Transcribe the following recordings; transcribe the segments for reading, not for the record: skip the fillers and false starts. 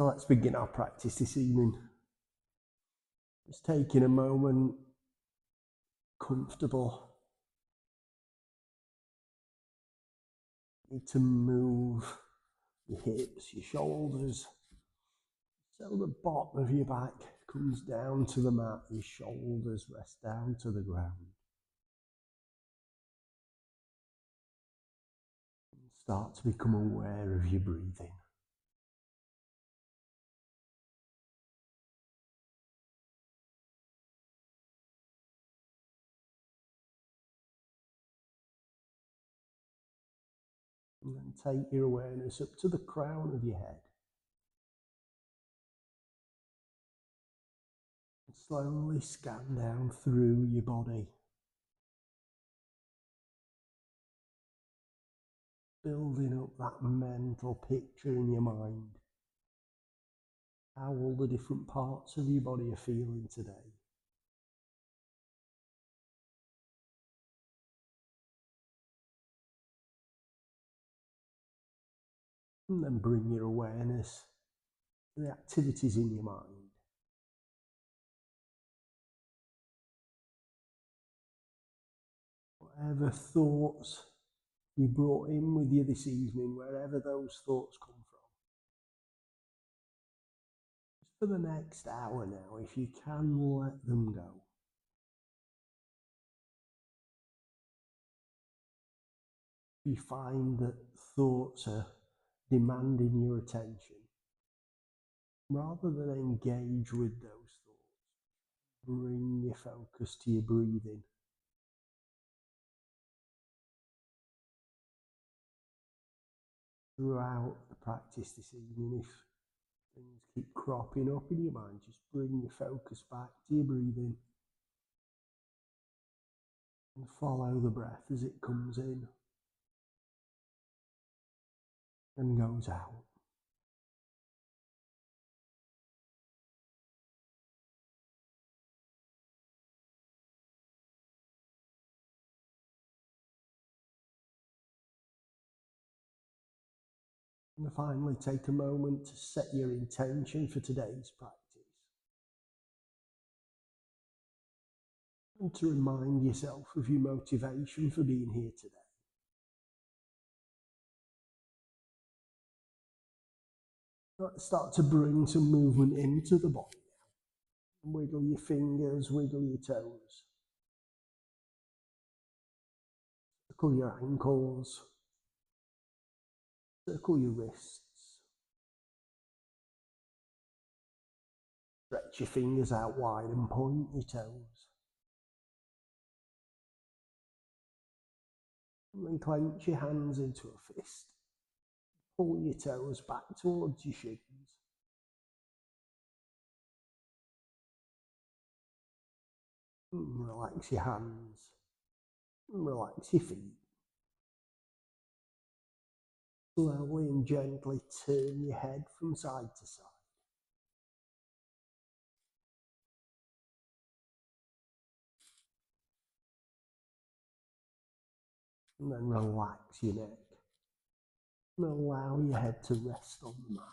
So let's begin our practice this evening. Just taking a moment, comfortable. You need to move your hips, your shoulders, so the bottom of your back comes down to the mat, your shoulders rest down to the ground. And start to become aware of your breathing. And then take your awareness up to the crown of your head. And slowly scan down through your body. Building up that mental picture in your mind. How all the different parts of your body are feeling today. And then bring your awareness to the activities in your mind. Whatever thoughts you brought in with you this evening, wherever those thoughts come from. Just for the next hour now, if you can, let them go. If you find that thoughts are demanding your attention, rather than engage with those thoughts, bring your focus to your breathing. Throughout the practice this evening, if things keep cropping up in your mind, just bring your focus back to your breathing and follow the breath as it comes in and goes out. And finally, take a moment to set your intention for today's practice. And to remind yourself of your motivation for being here today. Let's start to bring some movement into the body now. Wiggle your fingers, wiggle your toes. Circle your ankles. Circle your wrists. Stretch your fingers out wide and point your toes. And then clench your hands into a fist. Pull your toes back towards your shins. And relax your hands. And relax your feet. Slowly and gently turn your head from side to side. And then relax your neck. And allow your head to rest on the mat.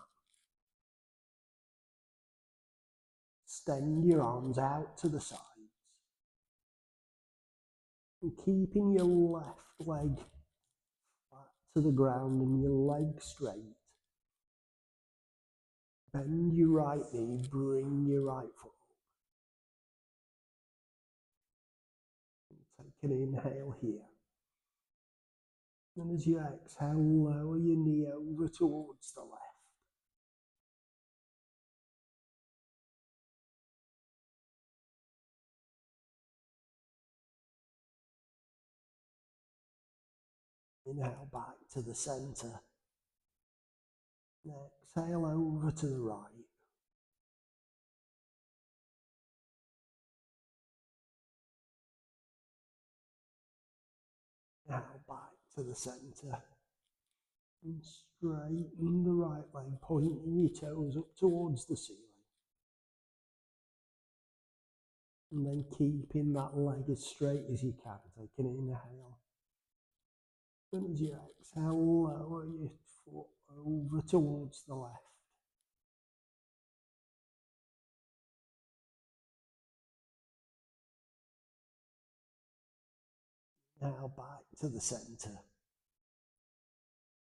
Extend your arms out to the sides. And keeping your left leg flat to the ground and your leg straight. Bend your right knee, bring your right foot up. Take an inhale here. And as you exhale, lower your knee over towards the left. Inhale back to the center. And exhale over to the right. Inhale back to the center. And straighten the right leg, pointing your toes up towards the ceiling. And then keeping that leg as straight as you can. Take an inhale. And as you exhale, lower your foot over towards the left. Now back to the center.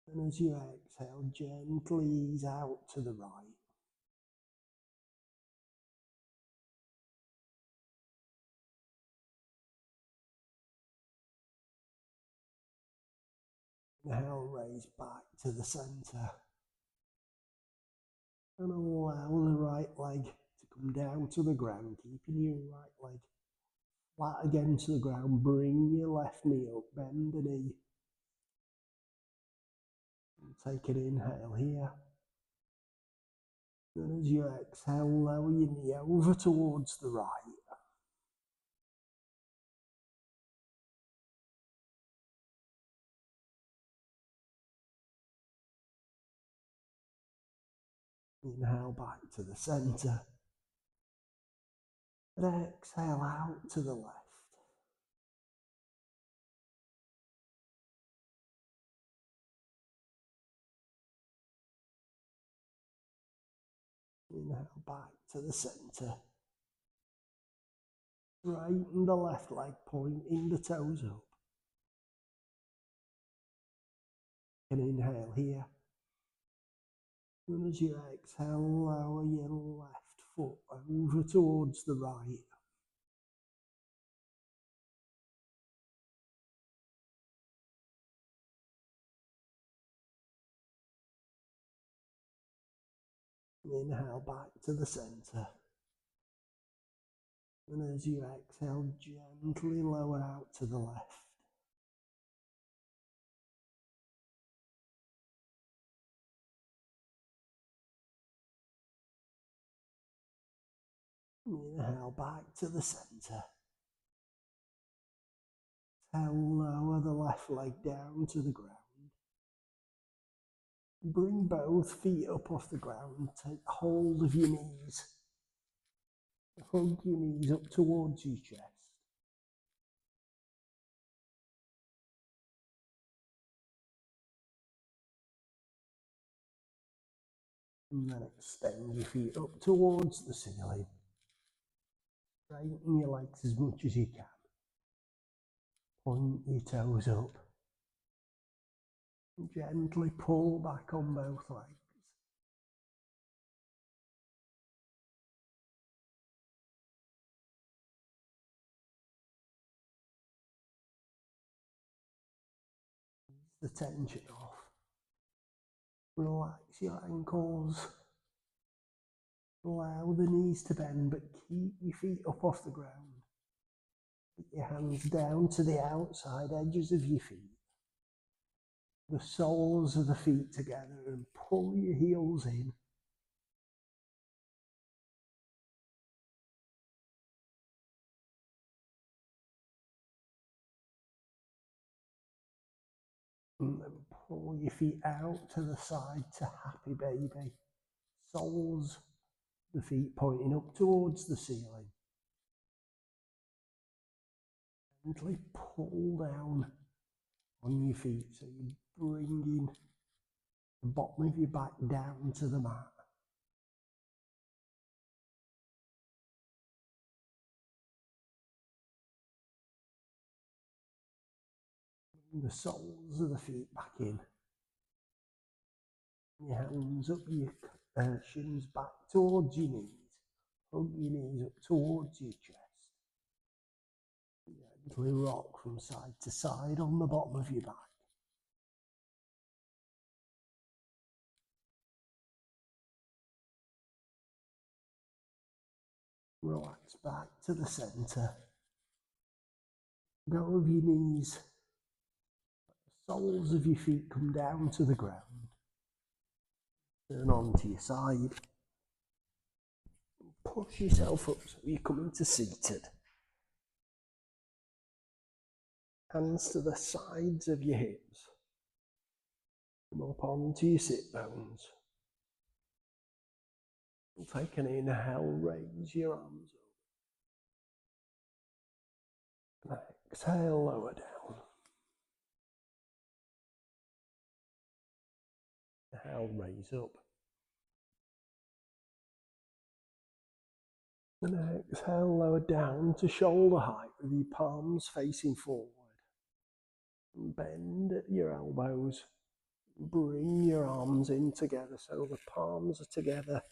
And as you exhale, gently ease out to the right. Inhale, raise back to the center. And allow the right leg to come down to the ground, keeping your right leg flat against the ground. Bring your left knee up, bend the knee. And take an inhale here. And as you exhale, lower your knee over towards the right. Inhale back to the center. And exhale out to the left. Inhale back to the center. Straighten the left leg, pointing the toes up. And inhale here. And as you exhale, lower your left foot over towards the right. Inhale back to the center. And as you exhale, gently lower out to the left. Inhale back to the center. Exhale, lower the left leg down to the ground. Bring both feet up off the ground. Take hold of your knees. Hug your knees up towards your chest. And then extend your feet up towards the ceiling. Straighten your legs as much as you can. Point your toes up. And gently pull back on both legs. Ease the tension off. Relax your ankles. Allow the knees to bend, but keep your feet up off the ground. Put your hands down to the outside edges of your feet. The soles of the feet together and pull your heels in. And then pull your feet out to the side to happy baby. Soles, the feet pointing up towards the ceiling. Gently pull down on your feet so you're bringing the bottom of your back down to the mat. Bring the soles of the feet back in. Your hands up your shins back towards your knees. Hug your knees up towards your chest. Gently rock from side to side on the bottom of your back. Relax back to the center. Go of your knees. The soles of your feet come down to the ground. Turn onto your side. Push yourself up so you come into seated. Hands to the sides of your hips. Come up onto your sit bones. Take an inhale, raise your arms up. And exhale, lower down. Inhale, raise up. And exhale, lower down to shoulder height with your palms facing forward. Bend at your elbows. Bring your arms in together so the palms are together.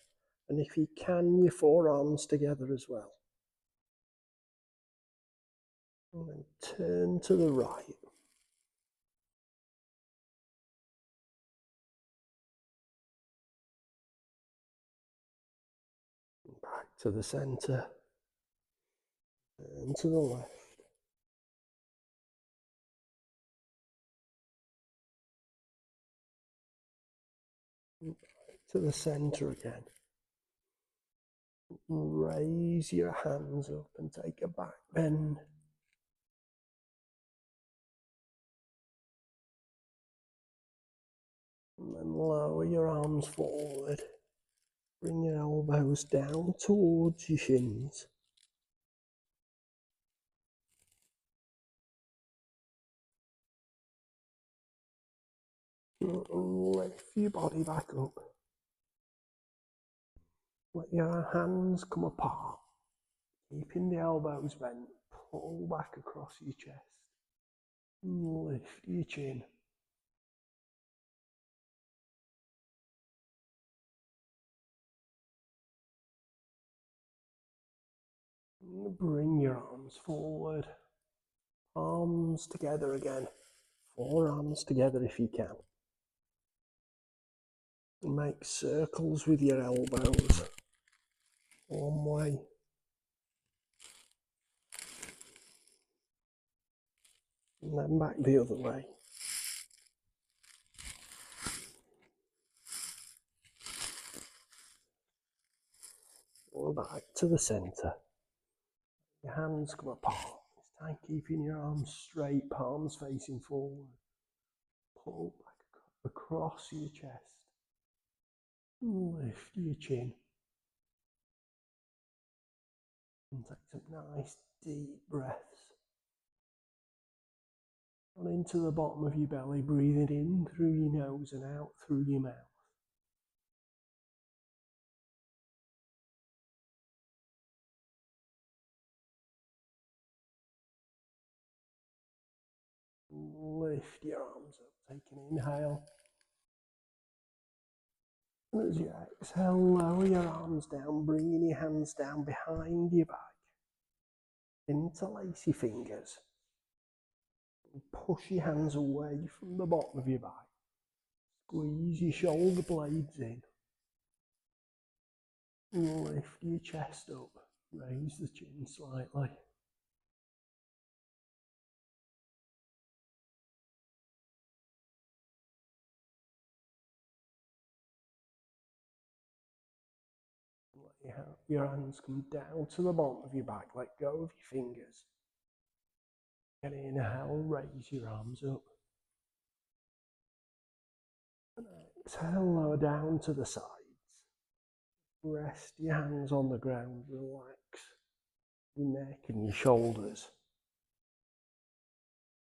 And if you can, your forearms together as well. And then turn to the right. Back to the centre. Turn to the left. Back to the centre again. Raise your hands up and take a back bend. And then lower your arms forward. Bring your elbows down towards your shins. And lift your body back up. Let your hands come apart. Keeping the elbows bent. Pull back across your chest. And lift your chin. And bring your arms forward. Palms together again. Forearms together if you can. And make circles with your elbows. One way. And then back the other way. And back to the centre. Your hands come apart. This time keeping your arms straight, palms facing forward. Pull back across your chest. Lift your chin. And take some nice deep breaths. On into the bottom of your belly, breathing in through your nose and out through your mouth. Lift your arms up, take an inhale. And as you exhale, lower your arms down, bringing your hands down behind your back. Interlace your fingers. And push your hands away from the bottom of your back. Squeeze your shoulder blades in. And lift your chest up. Raise the chin slightly. Let your hands come down to the bottom of your back. Let go of your fingers. And inhale, raise your arms up. And exhale, lower down to the sides. Rest your hands on the ground. Relax your neck and your shoulders.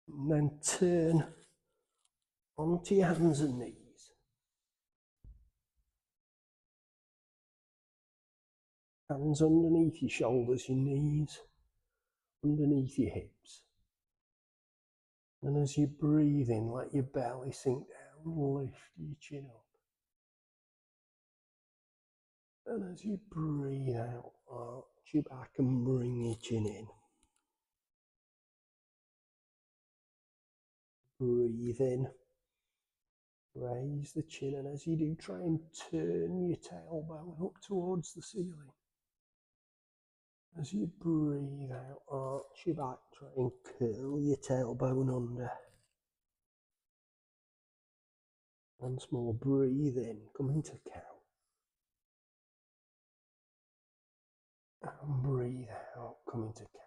And then turn onto your hands and knees. Hands underneath your shoulders, your knees, underneath your hips. And as you breathe in, let your belly sink down, lift your chin up. And as you breathe out, arch your back and bring your chin in. Breathe in, raise the chin, and as you do, try and turn your tailbone up towards the ceiling. As you breathe out, arch your back, try and curl your tailbone under. Once more, breathe in, come into cow. And breathe out, come into cow.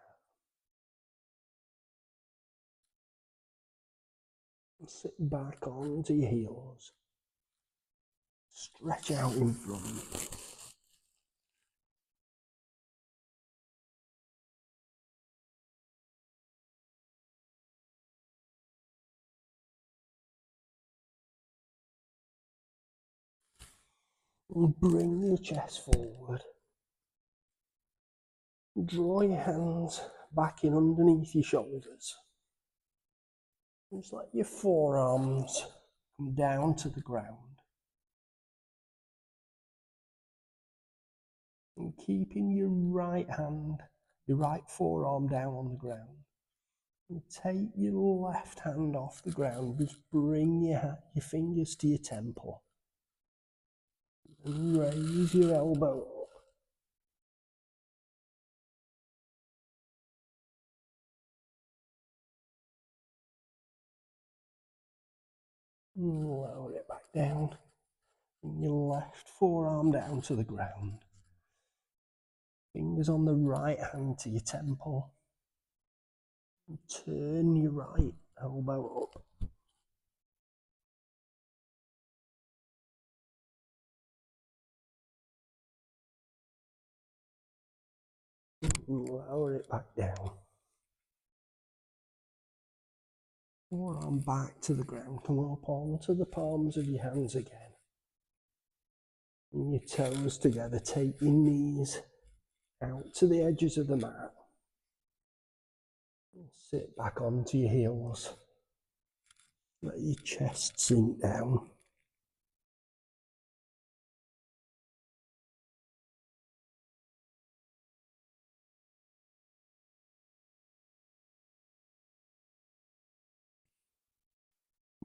And sit back onto your heels. Stretch out in front. And bring your chest forward. Draw your hands back in underneath your shoulders. Just let your forearms come down to the ground. And keeping your right hand, your right forearm down on the ground. And take your left hand off the ground. Just bring your fingers to your temple. And raise your elbow up. And lower it back down. Bring your left forearm down to the ground. Fingers on the right hand to your temple. And turn your right elbow up. And lower it back down. Forearm back to the ground. Come up onto the palms of your hands again. And your toes together. Take your knees out to the edges of the mat. And sit back onto your heels. Let your chest sink down.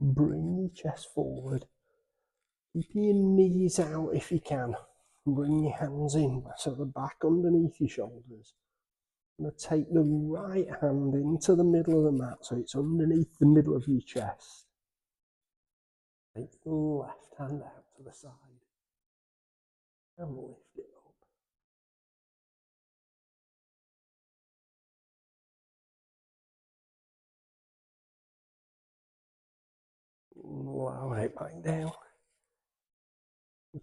Bring your chest forward. Keep your knees out if you can. Bring your hands in so the back underneath your shoulders. I'm going to take the right hand into the middle of the mat so it's underneath the middle of your chest. Take the left hand out to the side and lift it up. Lower it back down.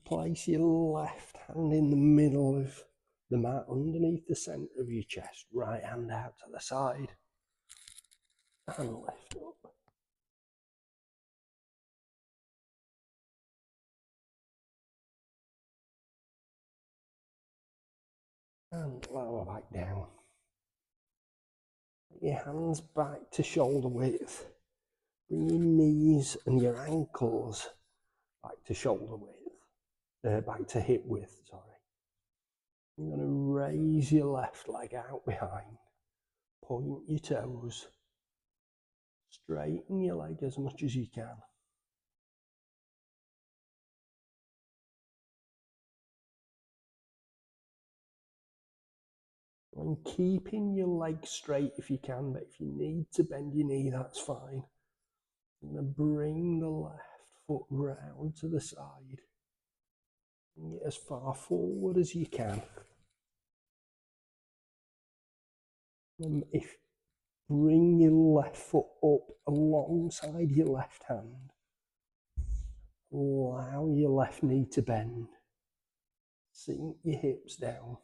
Place your left hand in the middle of the mat underneath the centre of your chest. Right hand out to the side and lift up. And lower back down. Your hands back to shoulder width. Bring your knees and your ankles back to shoulder width. Back to hip width, sorry. You're going to raise your left leg out behind. Point your toes. Straighten your leg as much as you can. And keeping your leg straight if you can, but if you need to bend your knee, that's fine. I'm going to bring the left foot round to the side. And get as far forward as you can. And bring your left foot up alongside your left hand. Allow your left knee to bend. Sink your hips down.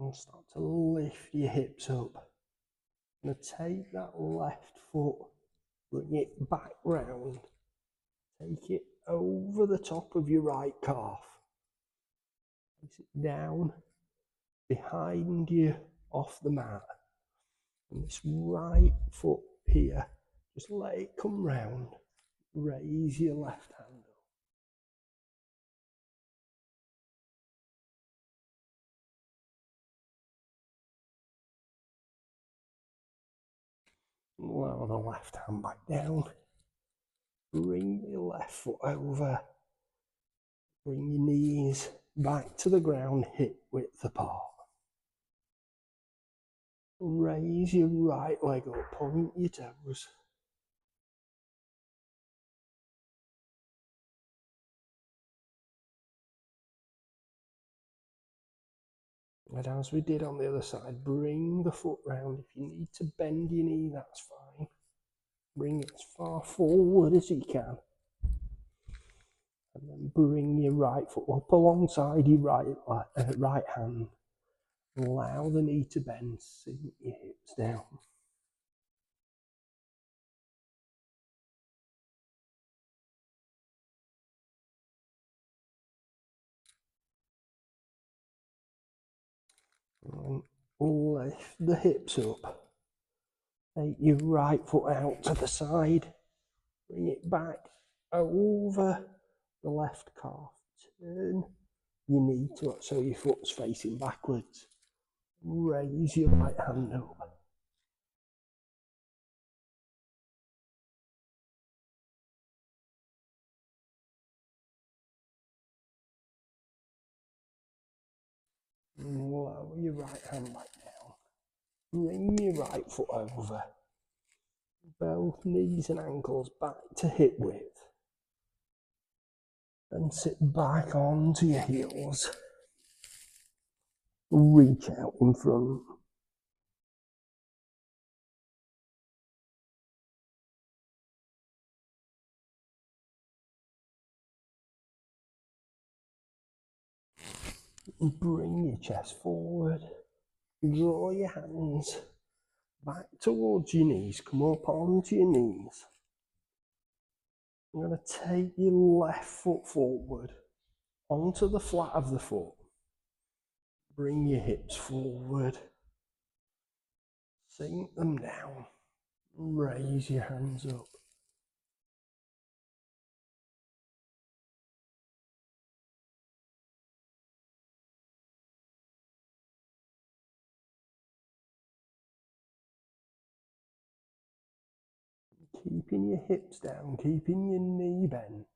And start to lift your hips up. Now take that left foot, bring it back round. Take it over the top of your right calf. Place it down behind you off the mat. And this right foot here, just let it come round. Raise your left hand up. Lower the left hand back down. Bring your left foot over. Bring your knees back to the ground, hip width apart. Raise your right leg up, point your toes. And as we did on the other side, bring the foot round. If you need to bend your knee, that's fine. Bring it as far forward as you can. And then bring your right foot up alongside your right hand. Allow the knee to bend, sink your hips down. And lift the hips up. Take your right foot out to the side. Bring it back over the left calf. Turn your knee to it so your foot's facing backwards. Raise your right hand up. Lower your right hand back down. Bring your right foot over. Both knees and ankles back to hip width. And sit back onto your heels. Reach out in front. Bring your chest forward. Draw your hands back towards your knees. Come up onto your knees. I'm going to take your left foot forward onto the flat of the foot. Bring your hips forward. Sink them down. Raise your hands up. Keeping your hips down, keeping your knee bent.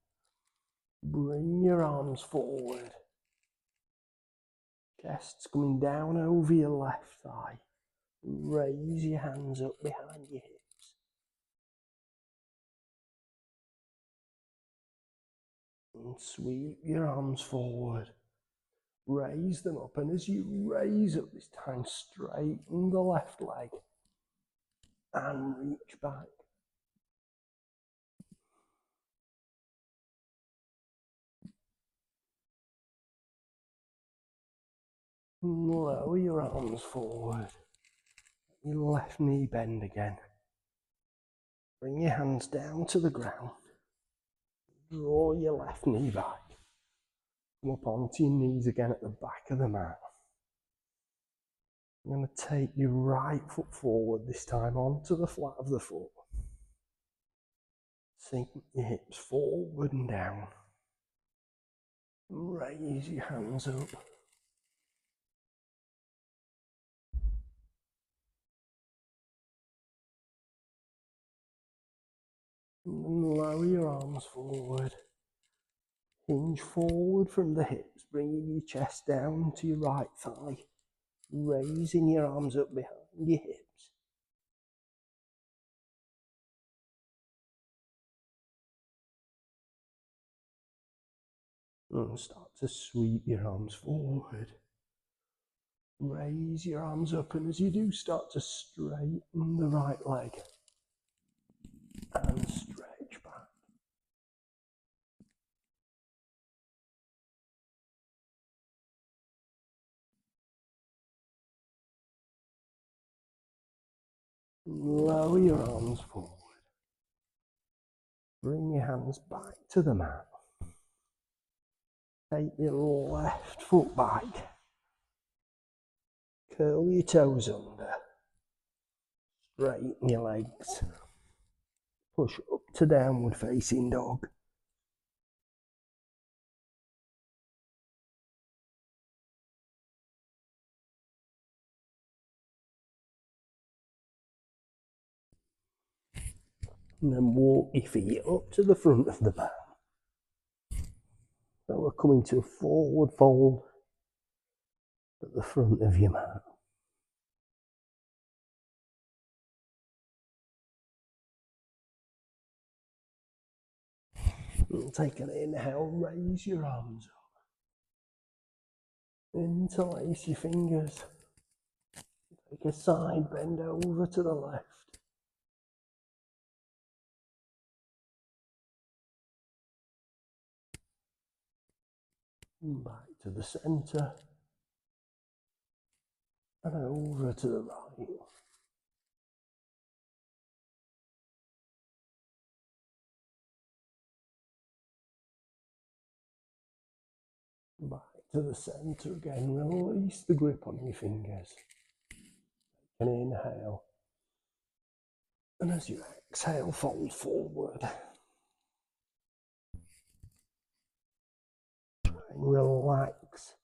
Bring your arms forward. Chest's coming down over your left thigh. Raise your hands up behind your hips. And sweep your arms forward. Raise them up, and as you raise up this time, straighten the left leg and reach back. Lower your arms forward. Your left knee bend again. Bring your hands down to the ground. Draw your left knee back. Come up onto your knees again at the back of the mat. I'm going to take your right foot forward this time onto the flat of the foot. Sink your hips forward and down. Raise your hands up. And lower your arms forward. Hinge forward from the hips, bringing your chest down to your right thigh. Raising your arms up behind your hips. And start to sweep your arms forward. Raise your arms up, and as you do, start to straighten the right leg and stretch back. Lower your arms forward. Bring your hands back to the mat. Take your left foot back. Curl your toes under. Straighten your legs. Push up to downward facing dog. And then walk your feet up to the front of the mat. So we're coming to a forward fold at the front of your mat. And take an inhale, raise your arms up. Interlace your fingers. Take a side bend over to the left. Back to the centre. And over to the right. Back to the centre again. Release the grip on your fingers. And inhale. And as you exhale, fold forward. Try and relax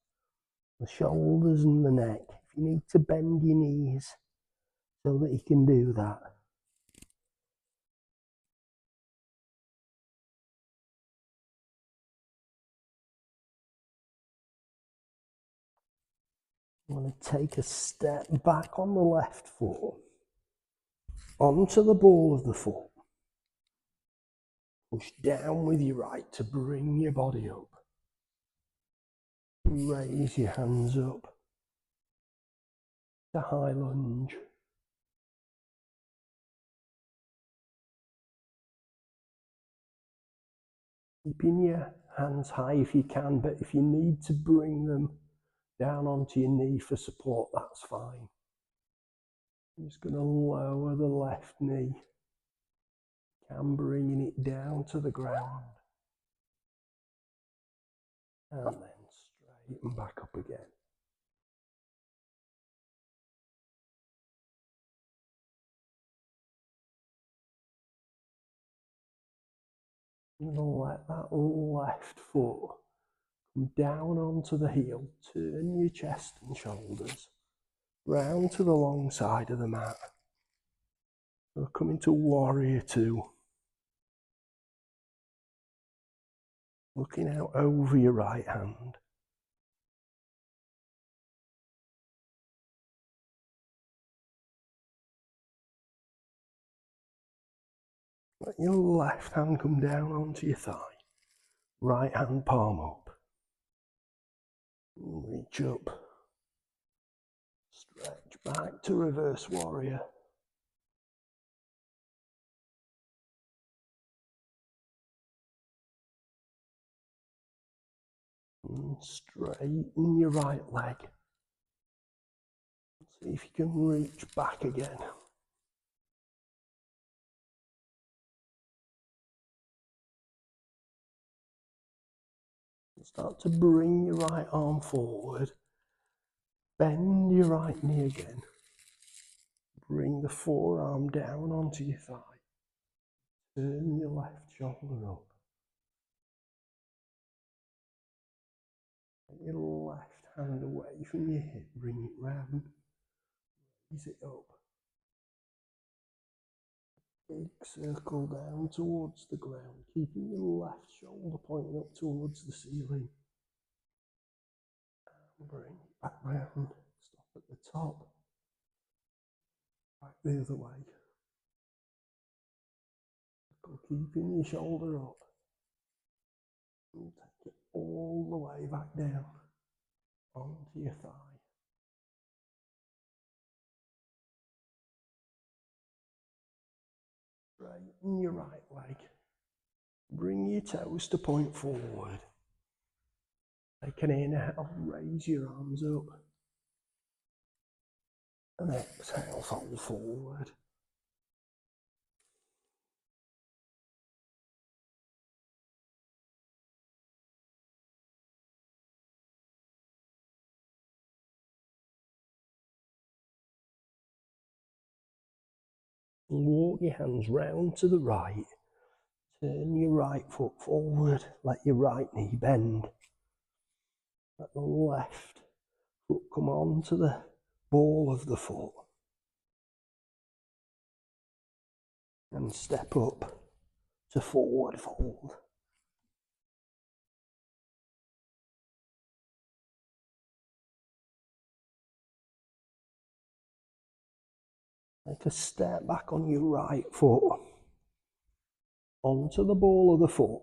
the shoulders and the neck. If you need to bend your knees so that you can do that. I'm going to take a step back on the left foot, onto the ball of the foot. Push down with your right to bring your body up. Raise your hands up to high lunge. Keeping your hands high if you can, but if you need to bring them down onto your knee for support, that's fine. I'm just going to lower the left knee. I'm bringing it down to the ground. And then straighten back up again. I'm going to let that left foot come down onto the heel. Turn your chest and shoulders round to the long side of the mat. We're coming to warrior two. Looking out over your right hand. Let your left hand come down onto your thigh. Right hand palm up. Reach up. Stretch back to reverse warrior. And straighten your right leg. See if you can reach back again. Start to bring your right arm forward. Bend your right knee again. Bring the forearm down onto your thigh. Turn your left shoulder up. Get your left hand away from your hip. Bring it round. Raise it up. Big circle down towards the ground, keeping your left shoulder pointing up towards the ceiling. And bring it back round. Stop at the top. Back the other way. Keeping your shoulder up. And take it all the way back down onto your thigh. Straighten your right leg. Bring your toes to point forward. Take an inhale, raise your arms up. And exhale, fold forward. Walk your hands round to the right. Turn your right foot forward. Let your right knee bend. Let the left foot come on to the ball of the foot. And step up to forward fold. Take a step back on your right foot. Onto the ball of the foot.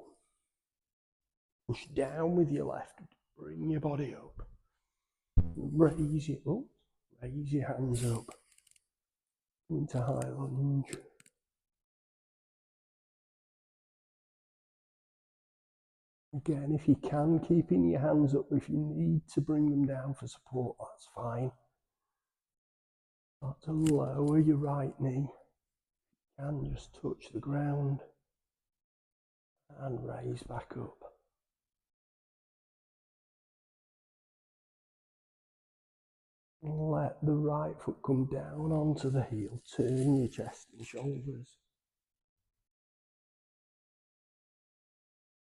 Push down with your left. Bring your body up. Raise your hands up. Into high lunge. Again, if you can, keeping your hands up. If you need to bring them down for support, that's fine. Start to lower your right knee. And just touch the ground. And raise back up. Let the right foot come down onto the heel. Turn your chest and shoulders.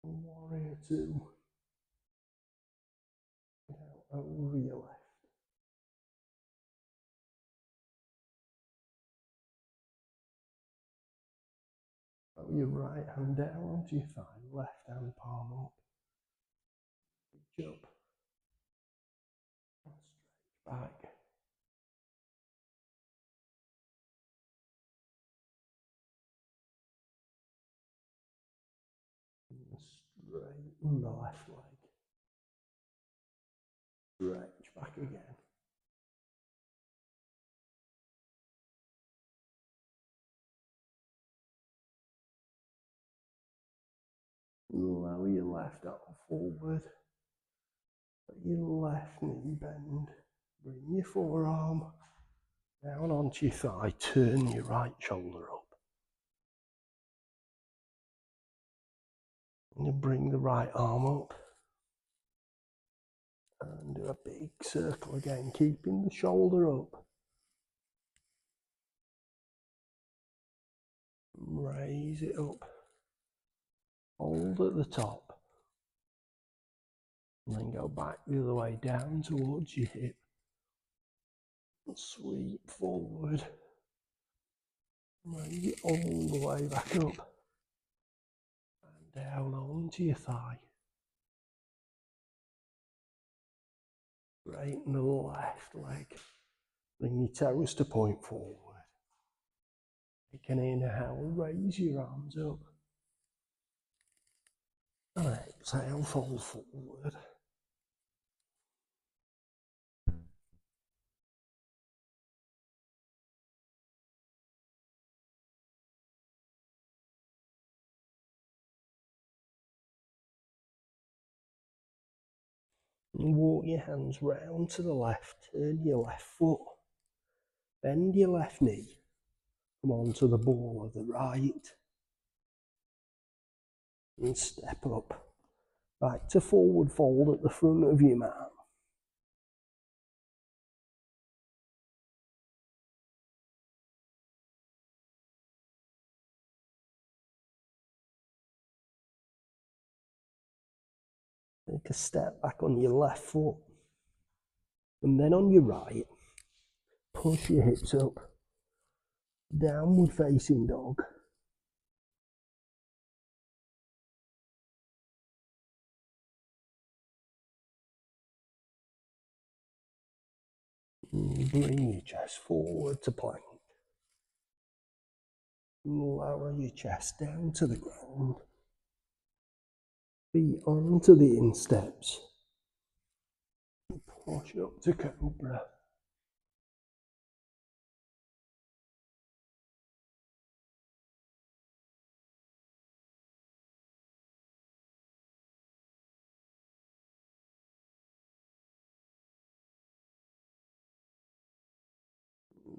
Warrior two. Now over your left. Throw your right hand down onto your thigh. Left hand palm up. Reach up. Stretch back. Straighten the left leg. Stretch back again. Lower your left arm forward. Let your left knee bend. Bring your forearm down onto your thigh. Turn your right shoulder up. And you bring the right arm up. And do a big circle again, keeping the shoulder up. Raise it up. Hold at the top. And then go back the other way down towards your hip. Sweep forward. Raise it all the way back up. And down onto your thigh. Straighten the left leg. Bring your toes to point forward. Take an inhale, raise your arms up. And exhale, fold forward. And walk your hands round to the left, turn your left foot, bend your left knee, come onto the ball of the right, and step up, back to forward fold at the front of your mat. Take a step back on your left foot, and then on your right, push your hips up, downward facing dog. And bring your chest forward to plank. Lower your chest down to the ground. Feet onto the insteps. Push up to cobra.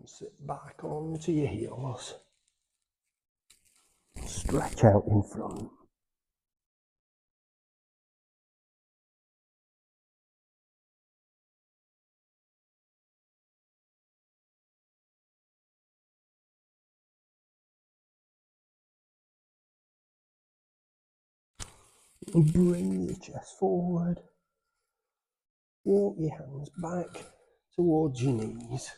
Sit back onto your heels. Stretch out in front. Bring your chest forward. Walk your hands back towards your knees.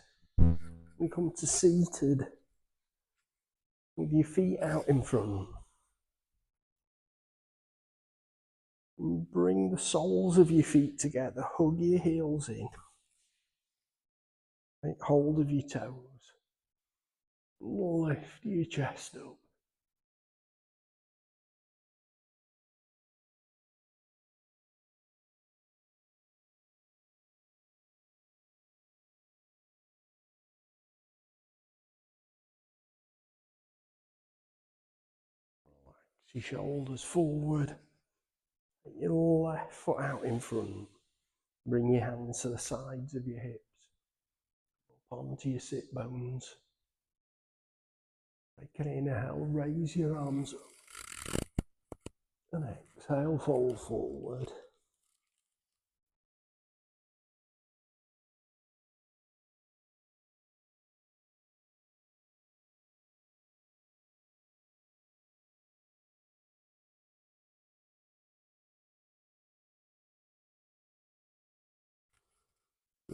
And come to seated with your feet out in front. And bring the soles of your feet together. Hug your heels in. Take hold of your toes. Lift your chest up. Relax your shoulders forward. Take your left foot out in front. Bring your hands to the sides of your hips. Up onto your sit bones. Take an inhale, raise your arms up. And exhale, fold forward.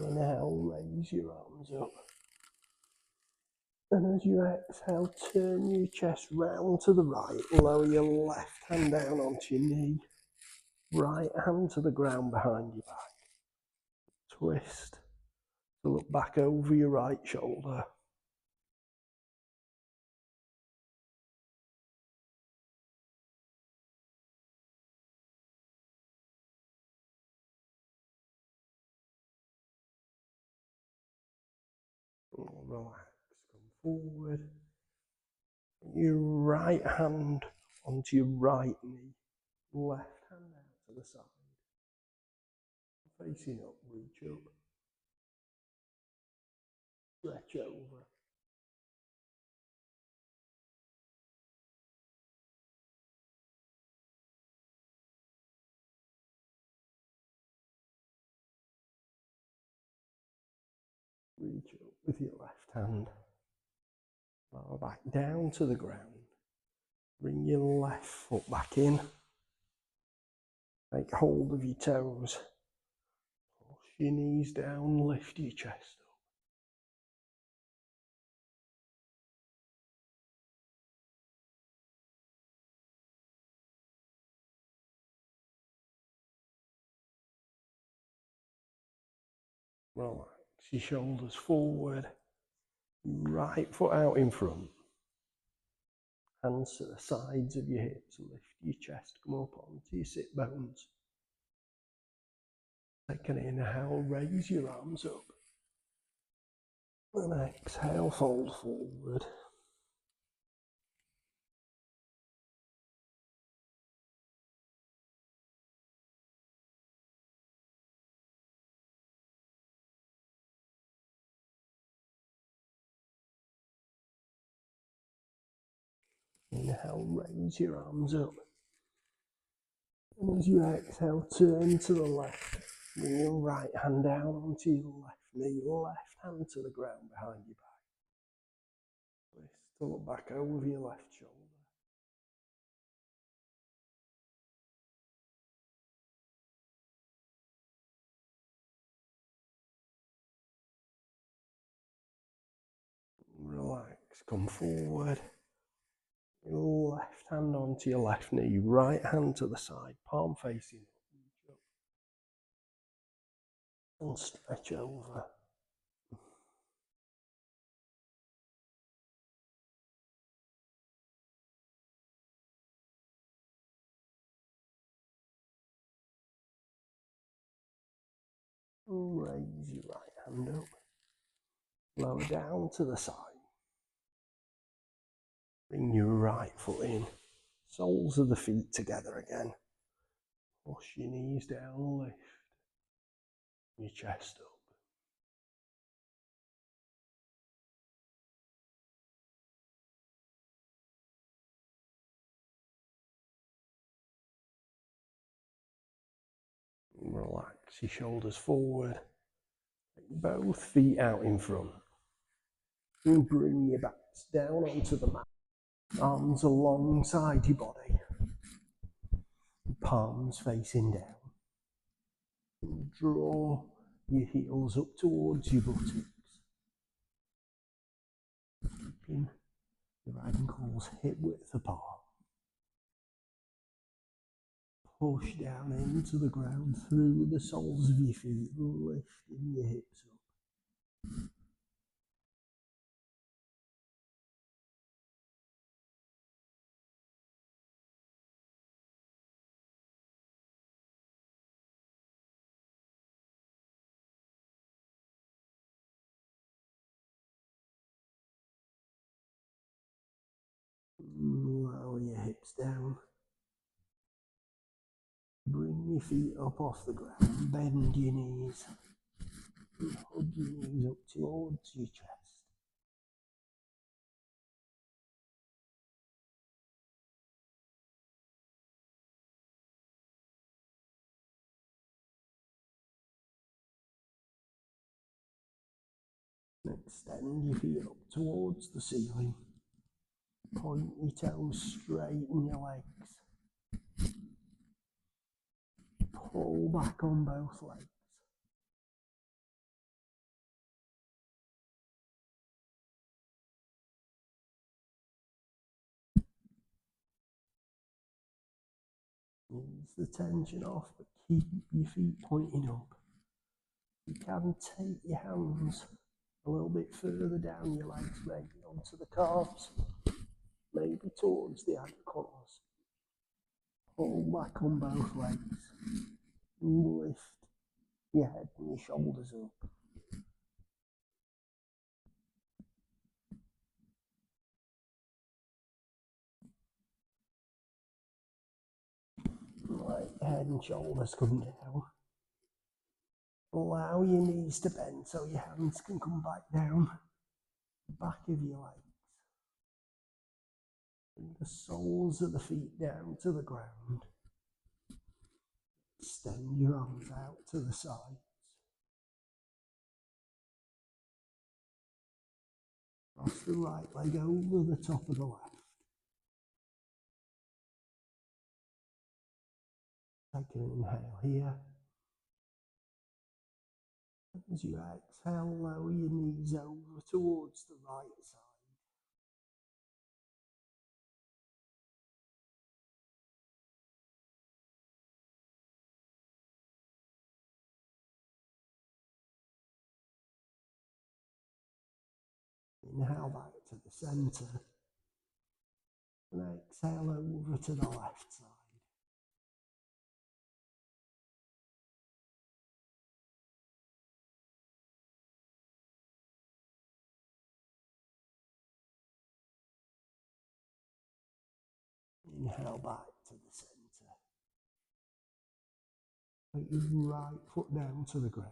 Inhale, raise your arms up. And as you exhale, turn your chest round to the right. Lower your left hand down onto your knee. Right hand to the ground behind your back. Twist to look back over your right shoulder. Relax, come forward. Your right hand onto your right knee. Left hand out to the side. Facing up, reach up. Stretch over. Reach up with your left hand. Lower back down to the ground. Bring your left foot back in. Take hold of your toes. Push your knees down, lift your chest up. Relax your shoulders forward. Right foot out in front. Hands to the sides of your hips. Lift your chest, come up onto your sit bones. Take an inhale, raise your arms up. And exhale, fold forward. Inhale, raise your arms up. And as you exhale, turn to the left. Bring your right hand down onto your left knee, left hand to the ground behind your back. Twist to look back over your left shoulder. Relax, come forward. Your left hand onto your left knee, right hand to the side, palm facing up. And stretch over. Raise your right hand up. Lower down to the side. Bring your right foot in. Soles of the feet together again. Push your knees down, lift your chest up. Relax your shoulders forward. Take both feet out in front. And bring your backs down onto the mat. Arms alongside your body. Palms facing down. And draw your heels up towards your buttocks. Keeping your ankles hip width apart. Push down into the ground through the soles of your feet, lifting your hips up. Lower your hips down. Bring your feet up off the ground. Bend your knees. And hug your knees up towards your chest. Extend your feet up towards the ceiling. Point your toes, straighten your legs. Pull back on both legs. the tension off, but keep your feet pointing up. You can take your hands a little bit further down your legs, maybe onto the calves, maybe towards the ankles. Pull back on both legs. Lift your head and your shoulders up. Let your head and shoulders come down. Allow your knees to bend so your hands can come back down the back of your legs. Bring the soles of the feet down to the ground. Extend your arms out to the sides. Cross the right leg over the top of the left. Take an inhale here. As you exhale, lower your knees over towards the right side. Inhale back to the centre. And exhale over to the left side. Inhale back to the centre. Put your right foot down to the ground.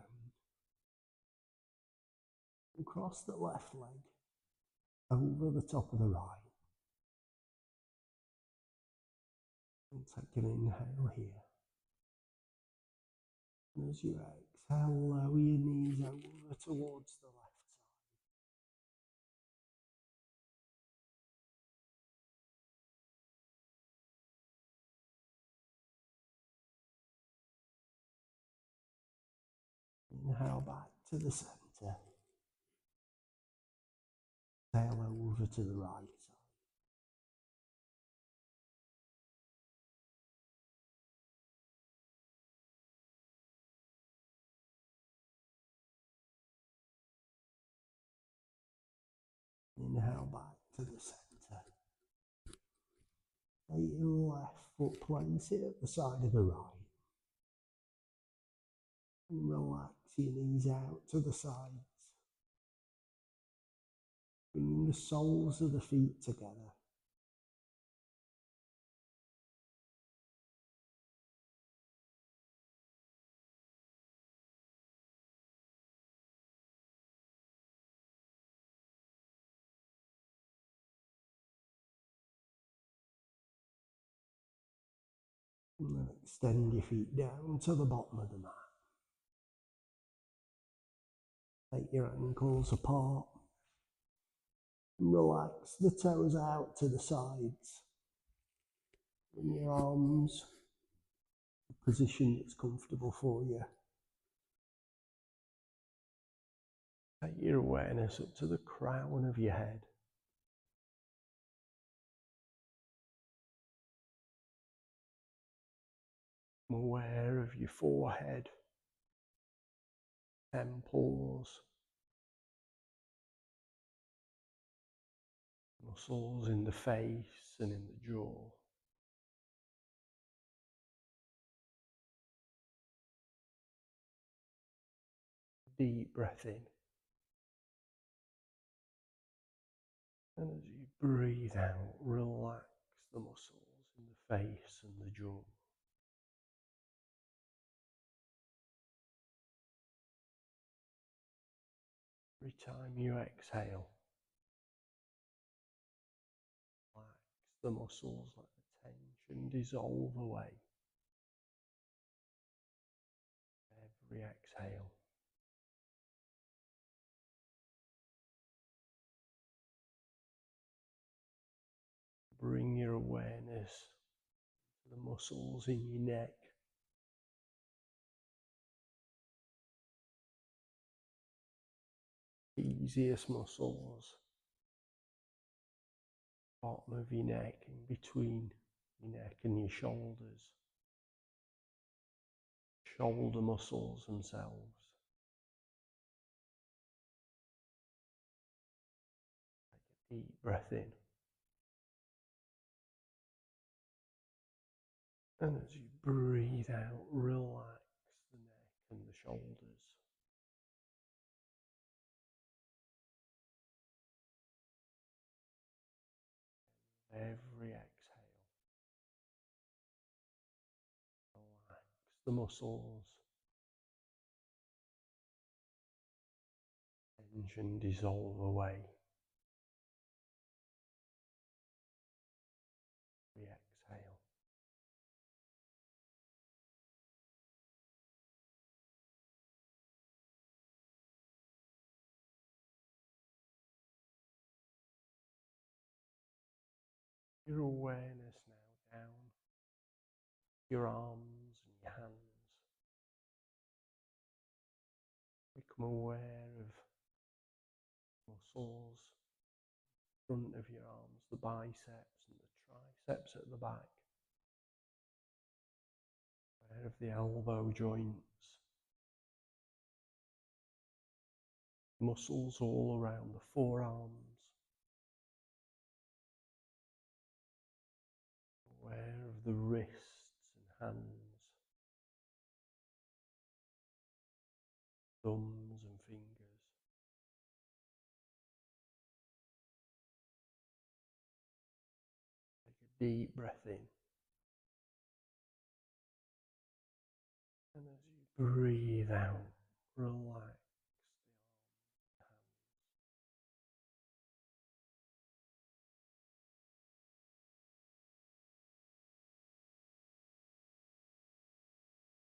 And cross the left leg over the top of the right. And take an inhale here. And as you exhale, lower your knees over towards the left side. Inhale back to the centre. Exhale over to the right side. Inhale back to the centre. Take your left foot, place it at the side of the right. And relax your knees out to the sides. Bringing the soles of the feet together. And then extend your feet down to the bottom of the mat. Take your ankles apart. And relax the toes out to the sides. Bring your arms to a position that's comfortable for you. Take your awareness up to the crown of your head. I'm aware of your forehead, temples, muscles in the face and in the jaw. Deep breath in. And as you breathe out, relax the muscles in the face and the jaw. Every time you exhale, relax the muscles, let the tension dissolve away. Every exhale. Bring your awareness to the muscles in your neck. Easiest muscles, bottom of your neck, in between your neck and your shoulders. shoulder muscles themselves. Take a deep breath in. And as you breathe out, relax the neck and the shoulders. Every exhale, relax the muscles. Tension dissolve away. Every exhale. Your awareness now down your arms and your hands. Become aware of muscles, front of your arms, the biceps and the triceps at the back. Aware of the elbow joints. Muscles all around the forearms. Aware of the wrists and hands, thumbs and fingers. Take a deep breath in. And as you breathe out, relax the arms and hands.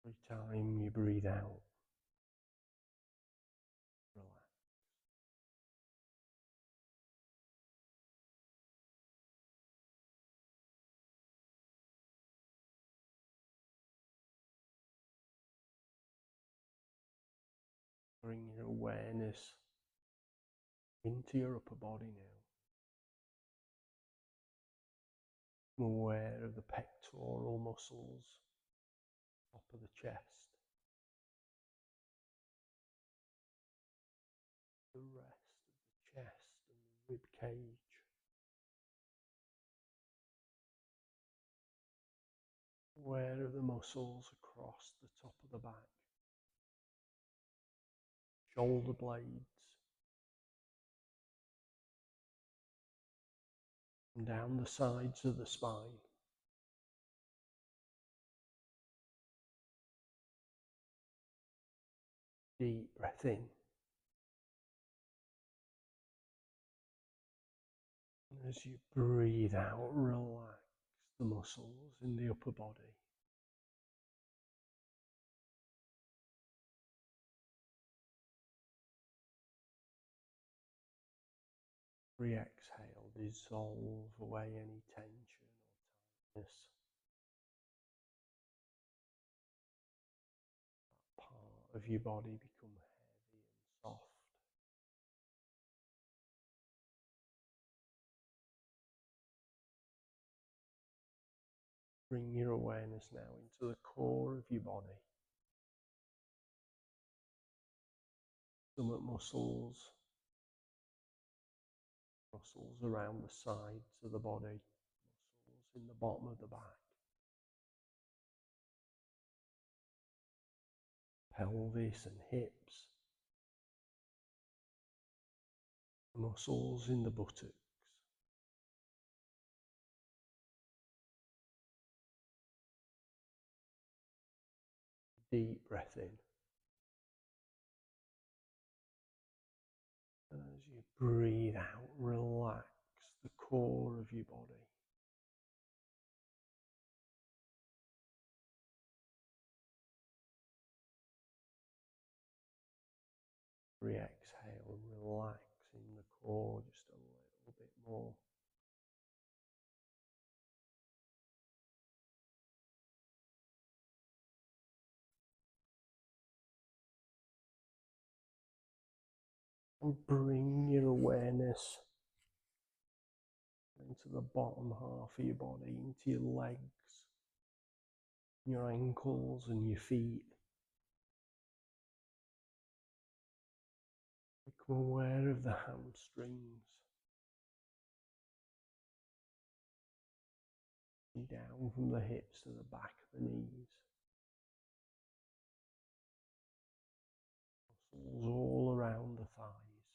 Every time you breathe out, relax. Bring your awareness into your upper body now. I'm aware of the pectoral muscles, top of the chest, the rest of the chest and the rib cage. Aware of the muscles across the top of the back, shoulder blades, and down the sides of the spine. Deep breath in. And as you breathe out, relax the muscles in the upper body. Every exhale, dissolve away any tension or tightness. That part of your body become heavy and soft. Bring your awareness now into the core of your body. Stomach muscles, muscles around the sides of the body, muscles in the bottom of the back, pelvis and hips, muscles in the buttocks. Deep breath in. And as you breathe out, relax the core of your body. Every exhale, relaxing the core just a little bit more. And bring your awareness into the bottom half of your body, into your legs, your ankles and your feet. Become aware of the hamstrings. Down from the hips to the back of the knees. Muscles all around the thighs.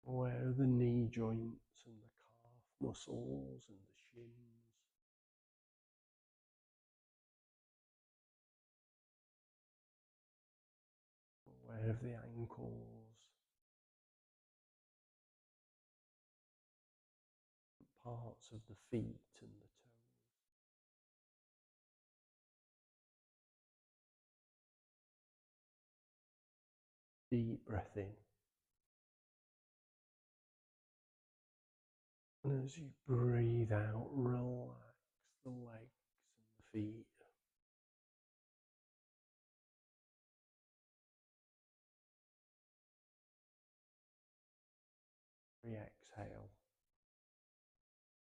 Aware of the knee joints and the calf muscles and the shins. Aware of the ankles. Parts of the feet and the toes. Deep breath in. And as you breathe out, relax the legs and the feet. Exhale.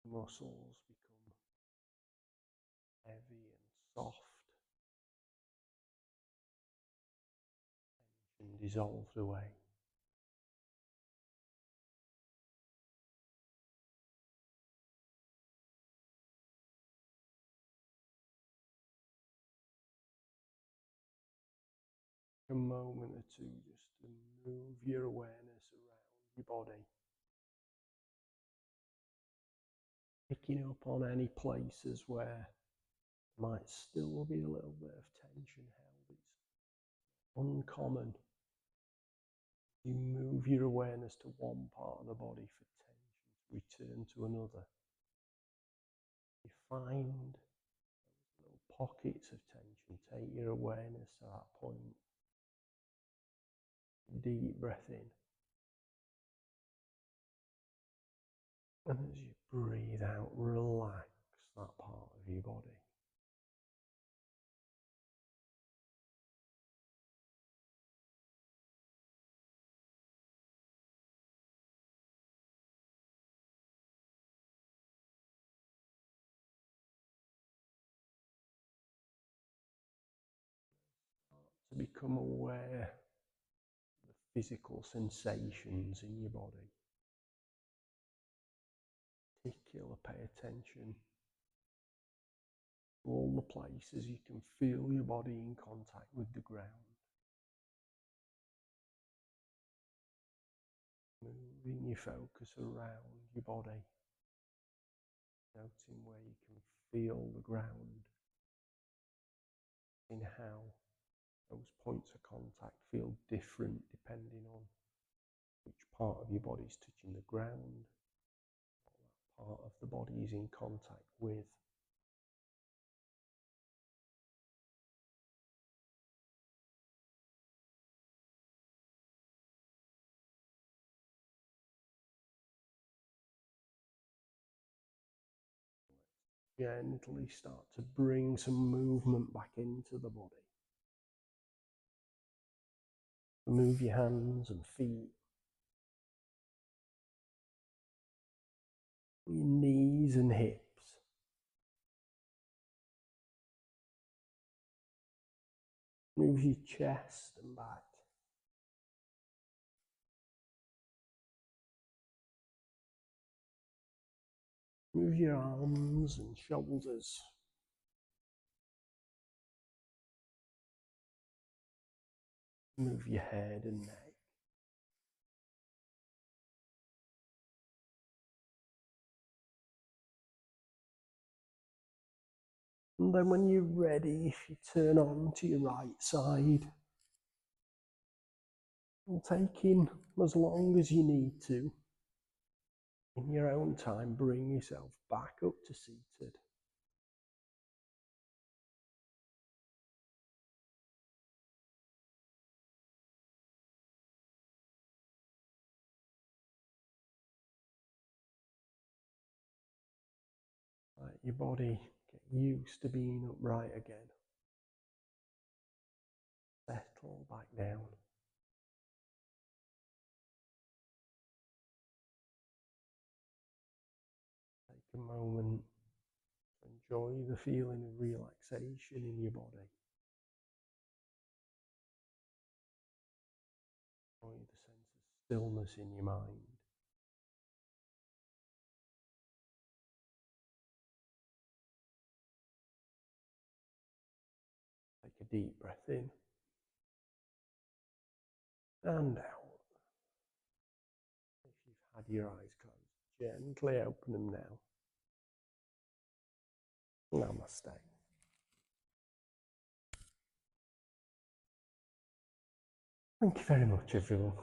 Muscles become heavy and soft. Tension dissolved away. A moment or two just to move your awareness around your body. Picking up on any places where there might still be a little bit of tension held. It's uncommon. You move your awareness to one part of the body for tension, return to another. You find those little pockets of tension, take your awareness to that point. Deep breath in. And as you breathe out, relax that part of your body. To become aware of the physical sensations in your body. Particular, pay attention to all the places you can feel your body in contact with the ground. Moving your focus around your body, noting where you can feel the ground, in how those points of contact feel different depending on which part of your body is touching the ground, what that part of the body is in contact with. Gently start to bring some movement back into the body. Move your hands and feet, your knees and hips. Move your chest and back. Move your arms and shoulders. Move your head and neck. And then when you're ready, if you turn on to your right side, and take in as long as you need to. In your own time, bring yourself back up to seated. Let your body get used to being upright again. Settle back down. Take a moment to enjoy the feeling of relaxation in your body. stillness in your mind. Take a deep breath in and out. If you've had your eyes closed, gently open them now. Namaste. Thank you very much, everyone.